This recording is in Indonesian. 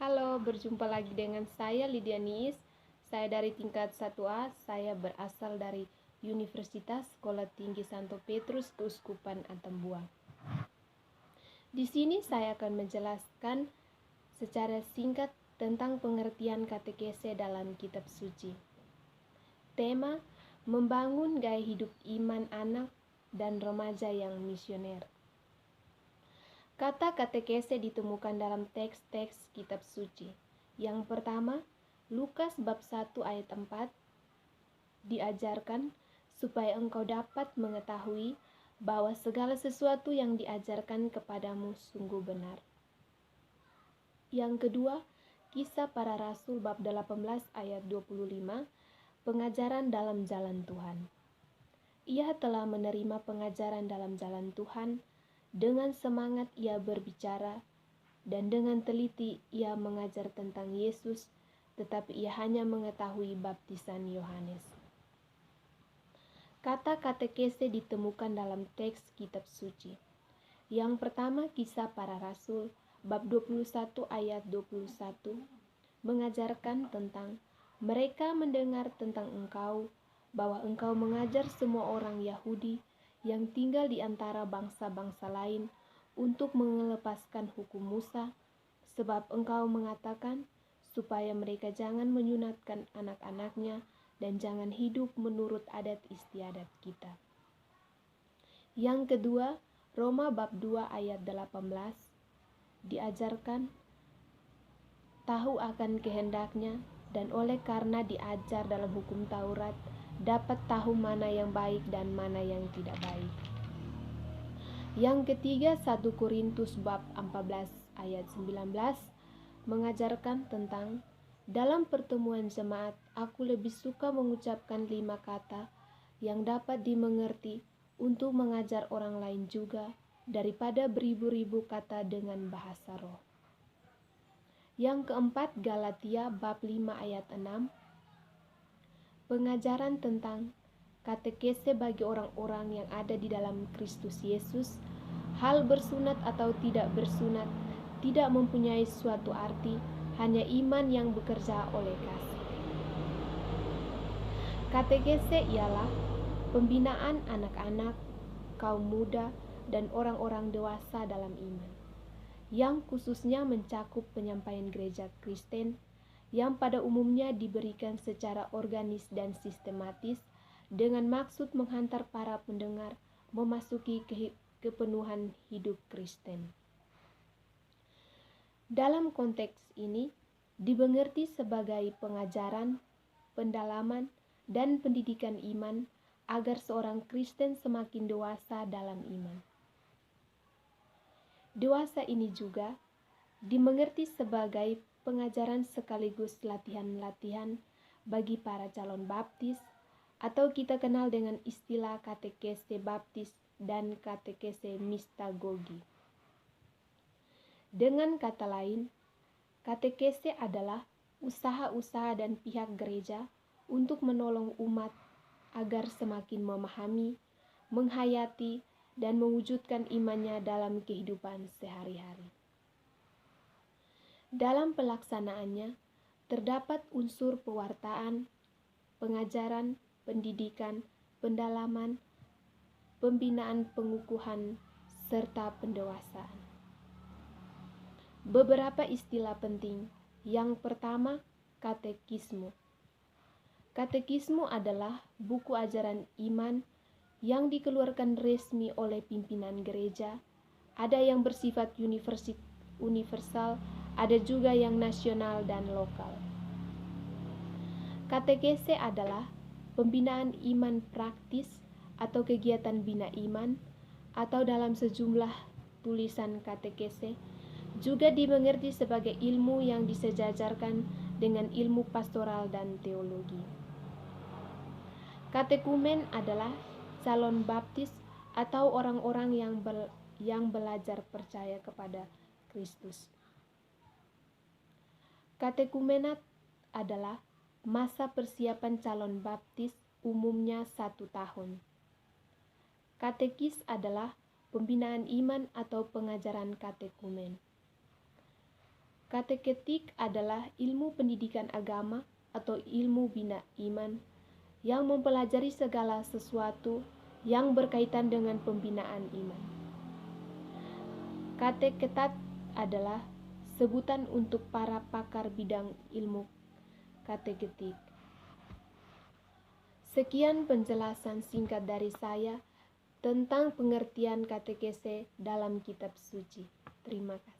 Halo, berjumpa lagi dengan saya Lydia Niis. Saya dari tingkat 1A, saya berasal dari Universitas Sekolah Tinggi Santo Petrus Keuskupan Atambua. Di sini saya akan menjelaskan secara singkat tentang pengertian katekese dalam kitab suci. Tema, membangun gaya hidup iman anak dan remaja yang misioner. Kata katekese ditemukan dalam teks-teks kitab suci. Yang pertama, Lukas bab 1 ayat 4, diajarkan supaya engkau dapat mengetahui bahwa segala sesuatu yang diajarkan kepadamu sungguh benar. Yang kedua, Kisah Para Rasul bab 18 ayat 25, pengajaran dalam jalan Tuhan. Ia telah menerima pengajaran dalam jalan Tuhan. Dengan semangat ia berbicara, dan dengan teliti ia mengajar tentang Yesus, tetapi ia hanya mengetahui baptisan Yohanes. Kata katekese ditemukan dalam teks kitab suci. Yang pertama, Kisah Para Rasul, bab 21 ayat 21, mengajarkan tentang mereka mendengar tentang engkau, bahwa engkau mengajar semua orang Yahudi yang tinggal di antara bangsa-bangsa lain untuk melepaskan hukum Musa, sebab engkau mengatakan supaya mereka jangan menyunatkan anak-anaknya dan jangan hidup menurut adat istiadat kita. Yang kedua, Roma bab 2 ayat 18, diajarkan tahu akan kehendaknya, dan oleh karena diajar dalam hukum Taurat, dapat tahu mana yang baik dan mana yang tidak baik. Yang ketiga, 1 Korintus bab 14 ayat 19 mengajarkan tentang dalam pertemuan jemaat, aku lebih suka mengucapkan 5 kata yang dapat dimengerti untuk mengajar orang lain juga daripada beribu-ribu kata dengan bahasa roh. Yang keempat, Galatia bab 5 ayat 6, pengajaran tentang katekese bagi orang-orang yang ada di dalam Kristus Yesus. Hal bersunat atau tidak bersunat tidak mempunyai suatu arti, hanya iman yang bekerja oleh kasih. Katekese ialah pembinaan anak-anak, kaum muda, dan orang-orang dewasa dalam iman, yang khususnya mencakup penyampaian gereja Kristen, yang pada umumnya diberikan secara organis dan sistematis dengan maksud menghantar para pendengar memasuki kepenuhan hidup Kristen. Dalam konteks ini dimengerti sebagai pengajaran, pendalaman, dan pendidikan iman agar seorang Kristen semakin dewasa dalam iman. Dewasa ini juga dimengerti sebagai pengajaran sekaligus latihan-latihan bagi para calon baptis, atau kita kenal dengan istilah katekese baptis dan katekese mistagogi. Dengan kata lain, katekese adalah usaha-usaha dan pihak gereja untuk menolong umat agar semakin memahami, menghayati, dan mewujudkan imannya dalam kehidupan sehari-hari. Dalam pelaksanaannya, terdapat unsur pewartaan, pengajaran, pendidikan, pendalaman, pembinaan pengukuhan, serta pendewasaan. Beberapa istilah penting. Yang pertama, katekisme. Katekisme adalah buku ajaran iman yang dikeluarkan resmi oleh pimpinan gereja. Ada yang bersifat universal, ada juga yang nasional dan lokal. Katekese adalah pembinaan iman praktis atau kegiatan bina iman, atau dalam sejumlah tulisan katekese juga dimengerti sebagai ilmu yang disejajarkan dengan ilmu pastoral dan teologi. Katekumen adalah calon baptis atau orang-orang yang belajar percaya kepada Kristus. Katekumenat adalah masa persiapan calon baptis, umumnya 1 tahun. Katekis adalah pembinaan iman atau pengajaran katekumen. Kateketik adalah ilmu pendidikan agama atau ilmu bina iman yang mempelajari segala sesuatu yang berkaitan dengan pembinaan iman. Kateketat adalah sebutan untuk para pakar bidang ilmu kateketik. Sekian penjelasan singkat dari saya tentang pengertian katekese dalam kitab suci. Terima kasih.